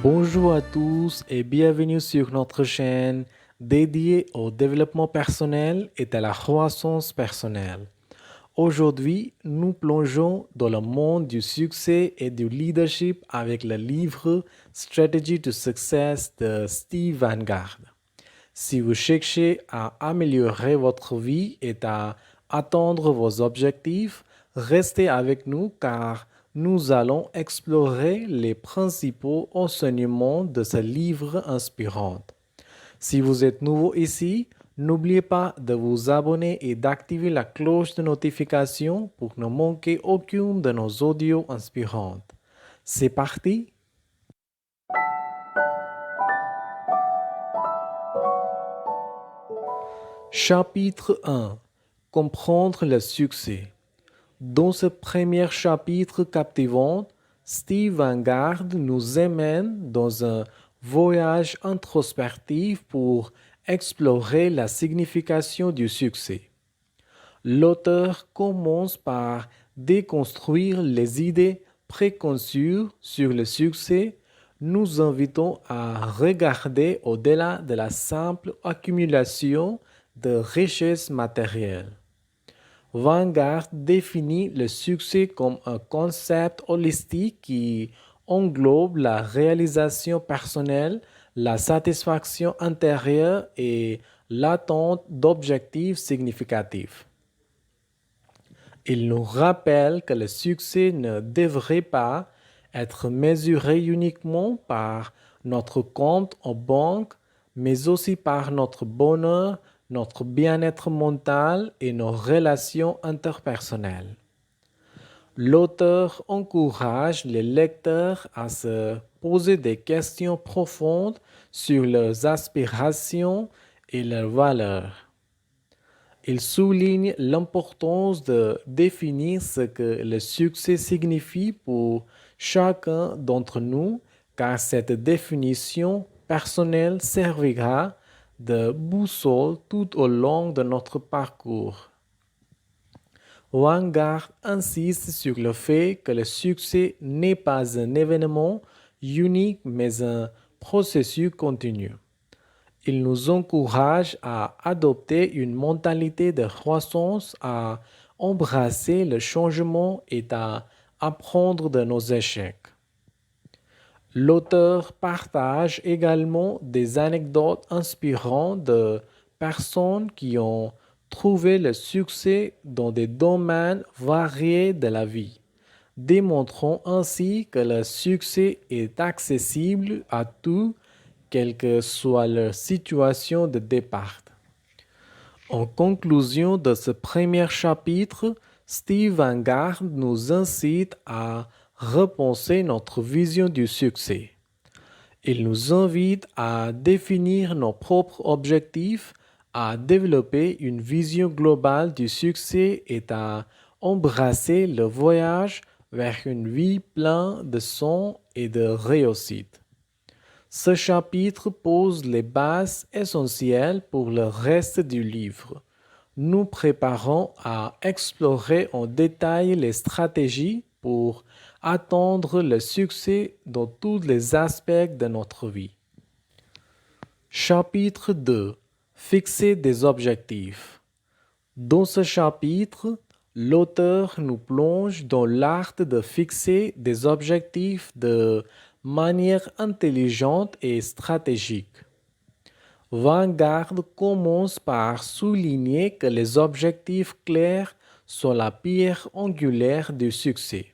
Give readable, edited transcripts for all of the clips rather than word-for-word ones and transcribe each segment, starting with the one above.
Bonjour à tous et bienvenue sur notre chaîne dédiée au développement personnel et à la croissance personnelle. Aujourd'hui, nous plongeons dans le monde du succès et du leadership avec le livre Strategy to Success de Steve Vanguard. Si vous cherchez à améliorer votre vie et à atteindre vos objectifs, restez avec nous car nous allons explorer les principaux enseignements de ce livre inspirant. Si vous êtes nouveau ici, n'oubliez pas de vous abonner et d'activer la cloche de notification pour ne manquer aucune de nos audios inspirants. C'est parti! Chapitre 1. Comprendre le succès. Dans ce premier chapitre captivant, Steve Vanguard nous emmène dans un voyage introspectif pour explorer la signification du succès. L'auteur commence par déconstruire les idées préconçues sur le succès, nous invitant à regarder au-delà de la simple accumulation de richesses matérielles. Vanguard définit le succès comme un concept holistique qui englobe la réalisation personnelle, la satisfaction intérieure et l'attente d'objectifs significatifs. Il nous rappelle que le succès ne devrait pas être mesuré uniquement par notre compte en banque, mais aussi par notre bonheur, notre bien-être mental et nos relations interpersonnelles. L'auteur encourage les lecteurs à se poser des questions profondes sur leurs aspirations et leurs valeurs. Il souligne l'importance de définir ce que le succès signifie pour chacun d'entre nous, car cette définition personnelle servira de boussole tout au long de notre parcours. Vanguard insiste sur le fait que le succès n'est pas un événement unique mais un processus continu. Il nous encourage à adopter une mentalité de croissance, à embrasser le changement et à apprendre de nos échecs. L'auteur partage également des anecdotes inspirantes de personnes qui ont trouvé le succès dans des domaines variés de la vie, démontrant ainsi que le succès est accessible à tous, quelle que soit leur situation de départ. En conclusion de ce premier chapitre, Steve Vanguard nous incite à repenser notre vision du succès. Il nous invite à définir nos propres objectifs, à développer une vision globale du succès et à embrasser le voyage vers une vie pleine de sens et de réussite. Ce chapitre pose les bases essentielles pour le reste du livre, nous préparant à explorer en détail les stratégies pour atteindre le succès dans tous les aspects de notre vie. Chapitre 2. Fixer des objectifs. Dans ce chapitre, l'auteur nous plonge dans l'art de fixer des objectifs de manière intelligente et stratégique. Vanguard commence par souligner que les objectifs clairs sont la pierre angulaire du succès.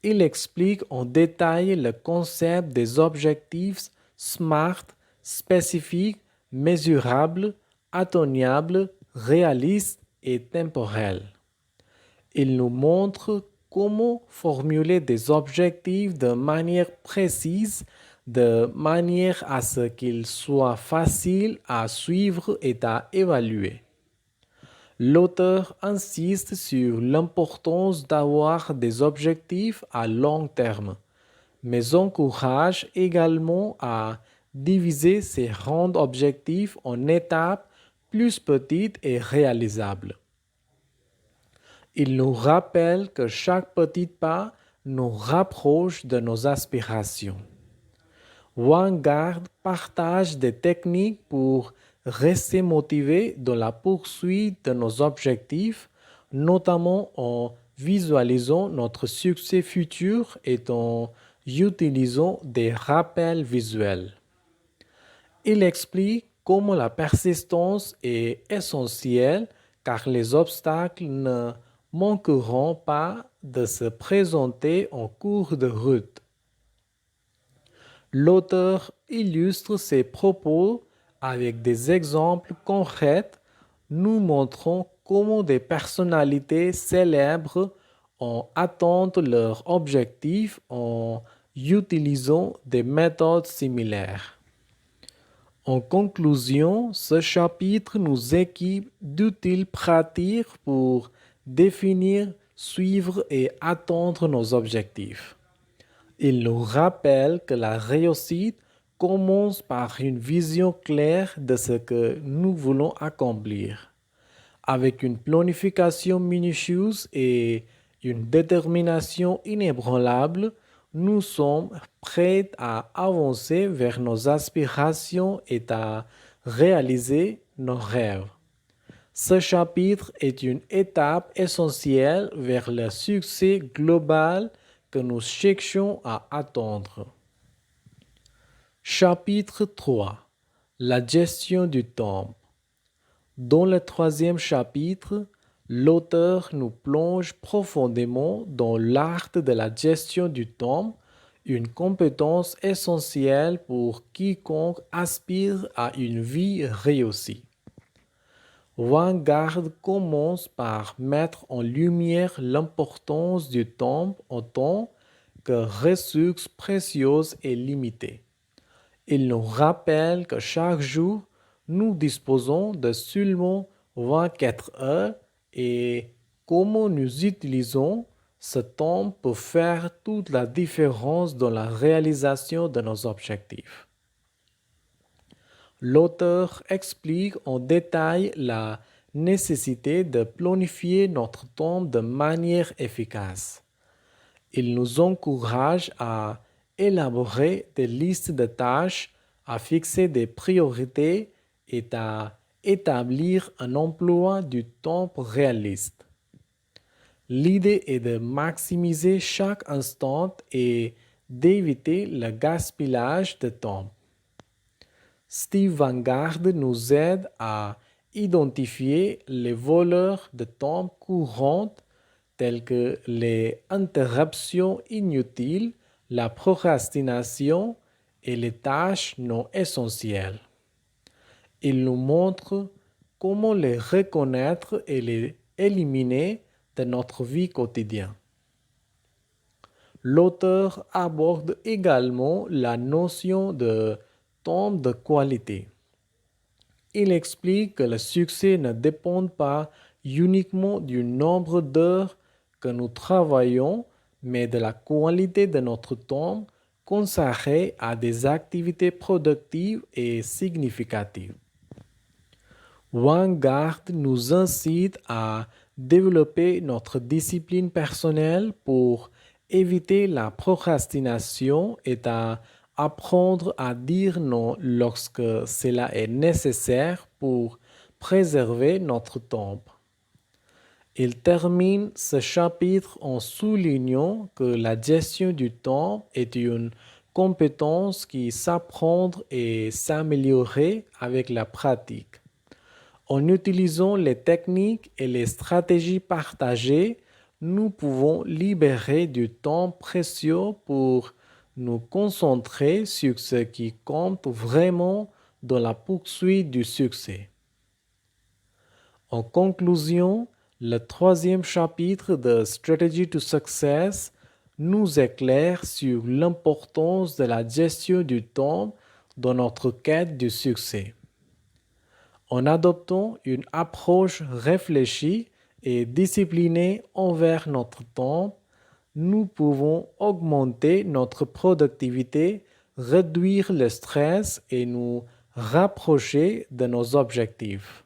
Il explique en détail le concept des objectifs SMART, spécifiques, mesurables, atteignables, réalistes et temporels. Il nous montre comment formuler des objectifs de manière précise, de manière à ce qu'ils soient faciles à suivre et à évaluer. L'auteur insiste sur l'importance d'avoir des objectifs à long terme, mais encourage également à diviser ces grands objectifs en étapes plus petite et réalisable. Il nous rappelle que chaque petit pas nous rapproche de nos aspirations. Vanguard partage des techniques pour rester motivé dans la poursuite de nos objectifs, notamment en visualisant notre succès futur et en utilisant des rappels visuels. Il explique comment la persistance est essentielle car les obstacles ne manqueront pas de se présenter en cours de route. L'auteur illustre ses propos avec des exemples concrets, nous montrant comment des personnalités célèbres ont atteint leur objectif en utilisant des méthodes similaires. En conclusion, ce chapitre nous équipe d'utiles pratiques pour définir, suivre et atteindre nos objectifs. Il nous rappelle que la réussite commence par une vision claire de ce que nous voulons accomplir. Avec une planification minutieuse et une détermination inébranlable, nous sommes prêts à avancer vers nos aspirations et à réaliser nos rêves. Ce chapitre est une étape essentielle vers le succès global que nous cherchons à atteindre. Chapitre 3. La gestion du temps. Dans le troisième chapitre, l'auteur nous plonge profondément dans l'art de la gestion du temps, une compétence essentielle pour quiconque aspire à une vie réussie. Vanguard commence par mettre en lumière l'importance du temps en tant que ressource précieuse et limitée. Il nous rappelle que chaque jour, nous disposons de seulement 24 heures et comment nous utilisons ce temps pour faire toute la différence dans la réalisation de nos objectifs. L'auteur explique en détail la nécessité de planifier notre temps de manière efficace. Il nous encourage à élaborer des listes de tâches, à fixer des priorités et à établir un emploi du temps réaliste. L'idée est de maximiser chaque instant et d'éviter le gaspillage de temps. Steve Vanguard nous aide à identifier les voleurs de temps courants tels que les interruptions inutiles, la procrastination et les tâches non essentielles. Il nous montre comment les reconnaître et les éliminer de notre vie quotidienne. L'auteur aborde également la notion de temps de qualité. Il explique que le succès ne dépend pas uniquement du nombre d'heures que nous travaillons, mais de la qualité de notre temps consacré à des activités productives et significatives. Vanguard nous incite à développer notre discipline personnelle pour éviter la procrastination et à apprendre à dire non lorsque cela est nécessaire pour préserver notre temps. Il termine ce chapitre en soulignant que la gestion du temps est une compétence qui s'apprend et s'améliorer avec la pratique. En utilisant les techniques et les stratégies partagées, nous pouvons libérer du temps précieux pour nous concentrer sur ce qui compte vraiment dans la poursuite du succès. En conclusion, le troisième chapitre de Strategy to Success nous éclaire sur l'importance de la gestion du temps dans notre quête du succès. En adoptant une approche réfléchie et disciplinée envers notre temps, nous pouvons augmenter notre productivité, réduire le stress et nous rapprocher de nos objectifs.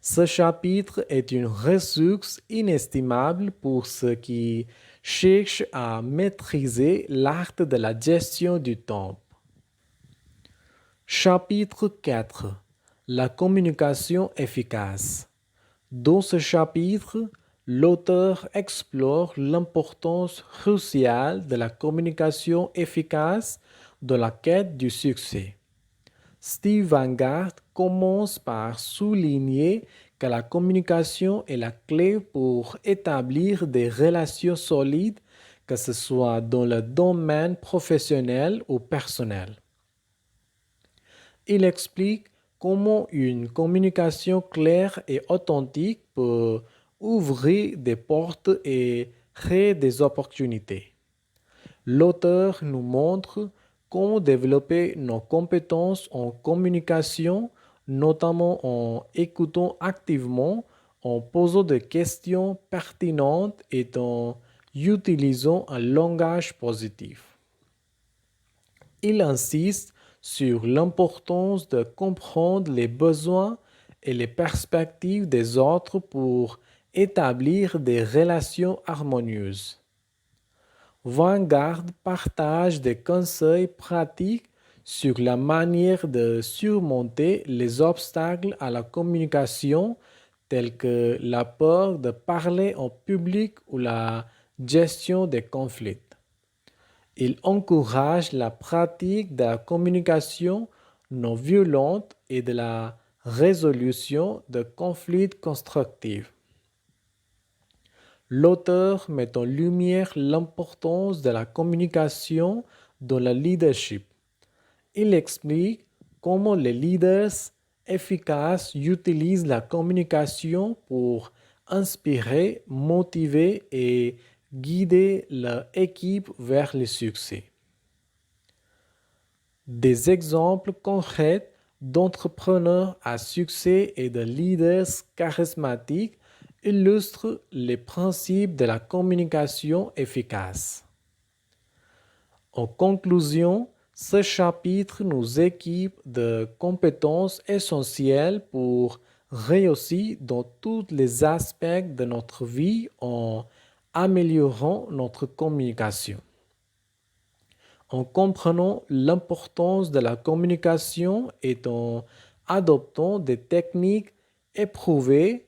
Ce chapitre est une ressource inestimable pour ceux qui cherchent à maîtriser l'art de la gestion du temps. Chapitre 4. La communication efficace. Dans ce chapitre, l'auteur explore l'importance cruciale de la communication efficace dans la quête du succès. Steve Vanguard commence par souligner que la communication est la clé pour établir des relations solides, que ce soit dans le domaine professionnel ou personnel. Il explique comment une communication claire et authentique peut ouvrir des portes et créer des opportunités. L'auteur nous montre comment développer nos compétences en communication, notamment en écoutant activement, en posant des questions pertinentes et en utilisant un langage positif. Il insiste sur l'importance de comprendre les besoins et les perspectives des autres pour établir des relations harmonieuses. Vanguard partage des conseils pratiques sur la manière de surmonter les obstacles à la communication tels que la peur de parler en public ou la gestion des conflits. Il encourage la pratique de la communication non violente et de la résolution de conflits constructifs. L'auteur met en lumière l'importance de la communication dans le leadership. Il explique comment les leaders efficaces utilisent la communication pour inspirer, motiver et guider leur équipe vers le succès. Des exemples concrets d'entrepreneurs à succès et de leaders charismatiques illustrent les principes de la communication efficace. En conclusion, ce chapitre nous équipe de compétences essentielles pour réussir dans tous les aspects de notre vie en améliorant notre communication. En comprenant l'importance de la communication et en adoptant des techniques éprouvées,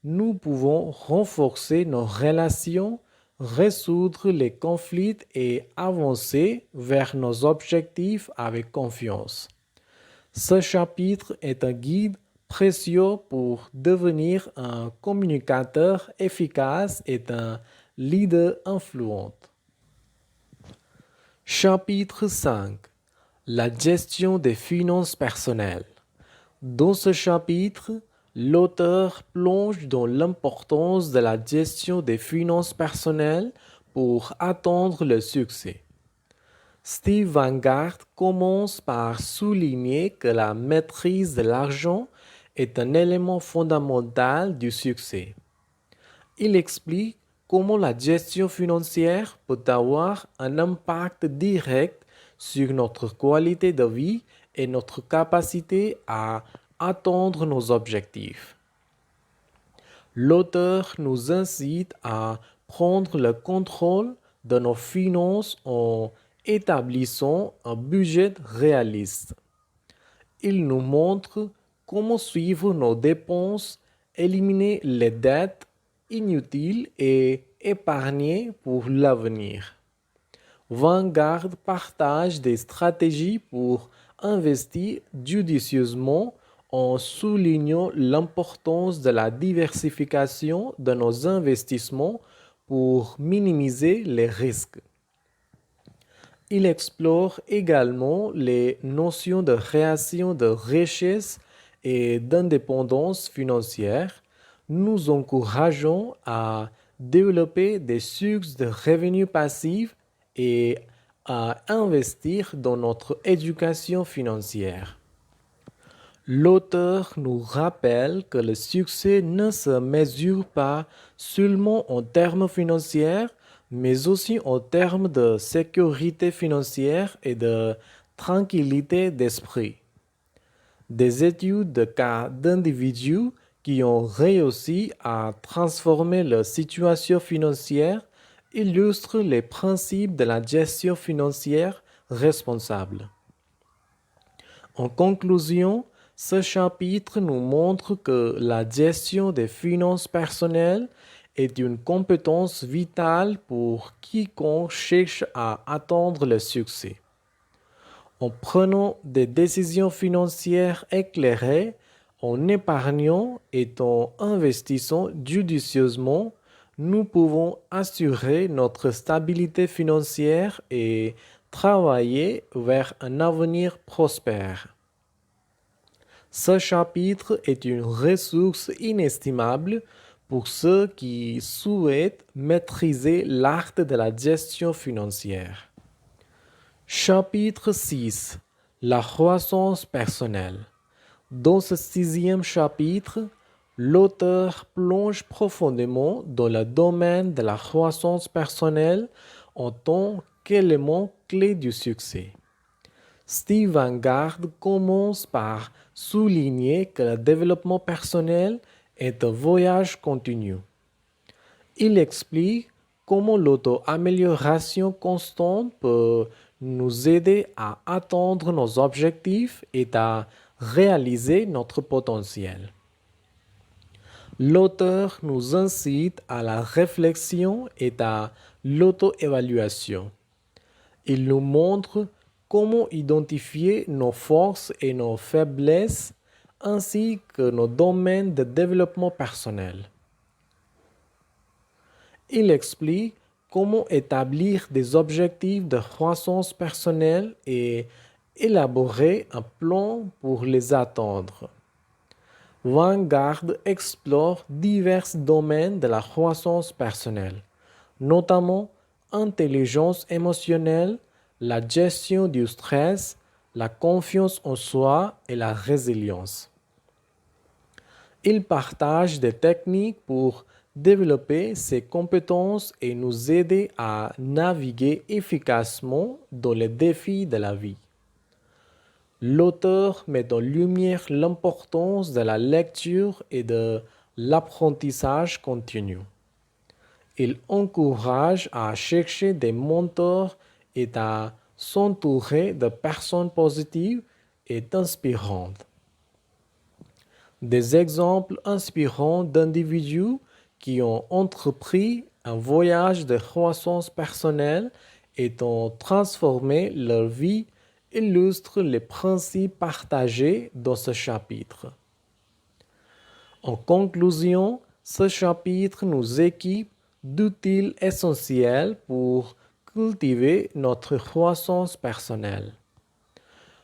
nous pouvons renforcer nos relations, résoudre les conflits et avancer vers nos objectifs avec confiance. Ce chapitre est un guide précieux pour devenir un communicateur efficace et un leader influent. Chapitre 5. La gestion des finances personnelles. Dans ce chapitre, l'auteur plonge dans l'importance de la gestion des finances personnelles pour atteindre le succès. Steve Vanguard commence par souligner que la maîtrise de l'argent est un élément fondamental du succès. Il explique comment la gestion financière peut avoir un impact direct sur notre qualité de vie et notre capacité à atteindre nos objectifs. L'auteur nous incite à prendre le contrôle de nos finances en établissant un budget réaliste. Il nous montre comment suivre nos dépenses, éliminer les dettes inutiles et épargner pour l'avenir. Vanguard partage des stratégies pour investir judicieusement en soulignant l'importance de la diversification de nos investissements pour minimiser les risques. Il explore également les notions de création de richesse et d'indépendance financière, nous encourageant à développer des sources de revenus passifs et à investir dans notre éducation financière. L'auteur nous rappelle que le succès ne se mesure pas seulement en termes financiers, mais aussi en termes de sécurité financière et de tranquillité d'esprit. Des études de cas d'individus qui ont réussi à transformer leur situation financière illustrent les principes de la gestion financière responsable. En conclusion, ce chapitre nous montre que la gestion des finances personnelles est une compétence vitale pour quiconque cherche à atteindre le succès. En prenant des décisions financières éclairées, en épargnant et en investissant judicieusement, nous pouvons assurer notre stabilité financière et travailler vers un avenir prospère. Ce chapitre est une ressource inestimable pour ceux qui souhaitent maîtriser l'art de la gestion financière. Chapitre 6. La croissance personnelle. Dans ce sixième chapitre, l'auteur plonge profondément dans le domaine de la croissance personnelle en tant qu'élément clé du succès. Steve Vanguard commence par souligner que le développement personnel est un voyage continu. Il explique comment l'auto-amélioration constante peut nous aider à atteindre nos objectifs et à réaliser notre potentiel. L'auteur nous incite à la réflexion et à l'auto-évaluation. Il nous montre comment identifier nos forces et nos faiblesses ainsi que nos domaines de développement personnel. Il explique comment établir des objectifs de croissance personnelle et élaborer un plan pour les atteindre. Vanguard explore divers domaines de la croissance personnelle, notamment intelligence émotionnelle, la gestion du stress, la confiance en soi et la résilience. Il partage des techniques pour développer ses compétences et nous aider à naviguer efficacement dans les défis de la vie. L'auteur met en lumière l'importance de la lecture et de l'apprentissage continu. Il encourage à chercher des mentors et à s'entourer de personnes positives et inspirantes. Des exemples inspirants d'individus qui ont entrepris un voyage de croissance personnelle et ont transformé leur vie illustrent les principes partagés dans ce chapitre. En conclusion, ce chapitre nous équipe d'outils essentiels pour cultiver notre croissance personnelle.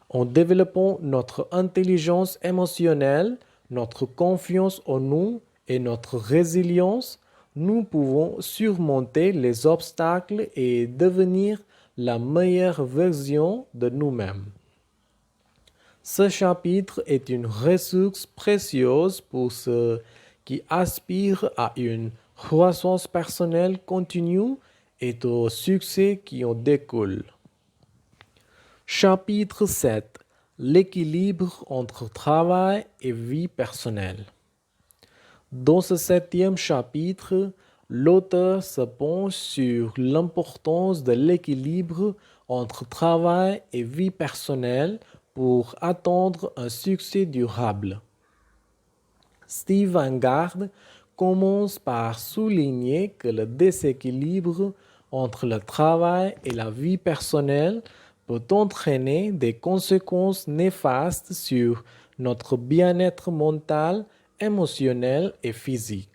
En développant notre intelligence émotionnelle, notre confiance en nous et notre résilience, nous pouvons surmonter les obstacles et devenir la meilleure version de nous-mêmes. Ce chapitre est une ressource précieuse pour ceux qui aspirent à une croissance personnelle continue et au succès qui en découle. Chapitre 7. L'équilibre entre travail et vie personnelle. Dans ce septième chapitre, l'auteur se penche sur l'importance de l'équilibre entre travail et vie personnelle pour atteindre un succès durable. Steve Vanguard commence par souligner que le déséquilibre entre le travail et la vie personnelle peut entraîner des conséquences néfastes sur notre bien-être mental, émotionnel et physique.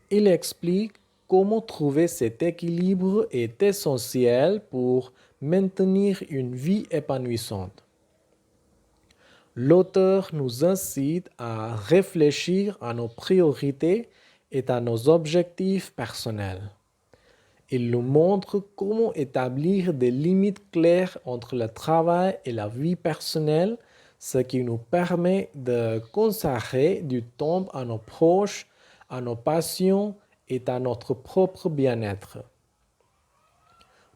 Il explique comment trouver cet équilibre est essentiel pour maintenir une vie épanouissante. L'auteur nous incite à réfléchir à nos priorités et à nos objectifs personnels. Il nous montre comment établir des limites claires entre le travail et la vie personnelle, ce qui nous permet de consacrer du temps à nos proches, à nos passions et à notre propre bien-être.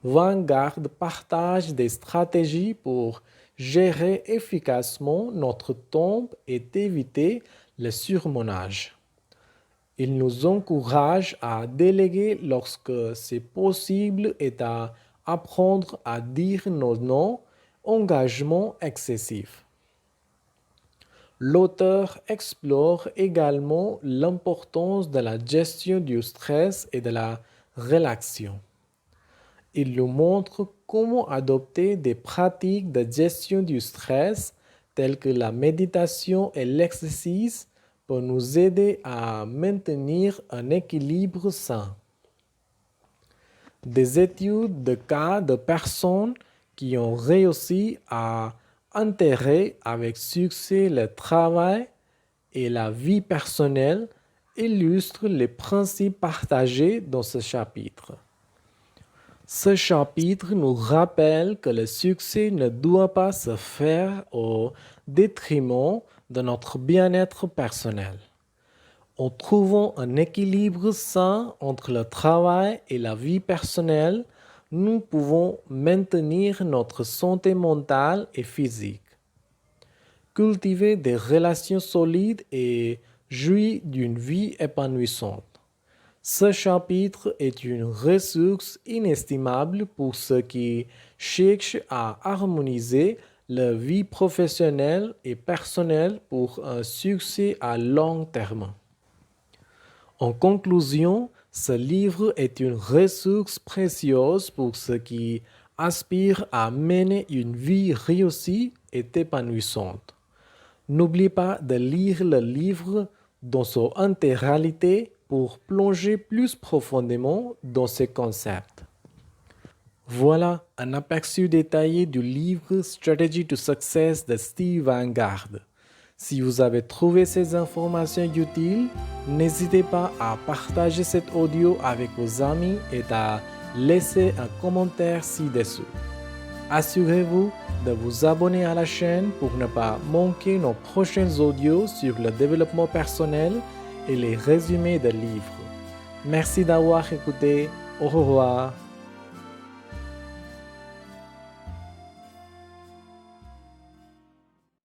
Vanguard partage des stratégies pour gérer efficacement notre temps et éviter le surmenage. Il nous encourage à déléguer lorsque c'est possible et à apprendre à dire nos non-engagements excessifs. L'auteur explore également l'importance de la gestion du stress et de la relaxation. Il nous montre comment adopter des pratiques de gestion du stress telles que la méditation et l'exercice pour nous aider à maintenir un équilibre sain. Des études de cas de personnes qui ont réussi à intégrer avec succès le travail et la vie personnelle illustrent les principes partagés dans ce chapitre. Ce chapitre nous rappelle que le succès ne doit pas se faire au détriment de notre bien-être personnel. En trouvant un équilibre sain entre le travail et la vie personnelle, nous pouvons maintenir notre santé mentale et physique, cultiver des relations solides et jouir d'une vie épanouissante. Ce chapitre est une ressource inestimable pour ceux qui cherchent à harmoniser leur vie professionnelle et personnelle pour un succès à long terme. En conclusion, ce livre est une ressource précieuse pour ceux qui aspirent à mener une vie réussie et épanouissante. N'oubliez pas de lire le livre dans son intégralité pour plonger plus profondément dans ces concepts. Voilà un aperçu détaillé du livre Strategy to Success de Steve Vanguard. Si vous avez trouvé ces informations utiles, n'hésitez pas à partager cet audio avec vos amis et à laisser un commentaire ci-dessous. Assurez-vous de vous abonner à la chaîne pour ne pas manquer nos prochains audios sur le développement personnel et les résumés de livres. Merci d'avoir écouté. Au revoir.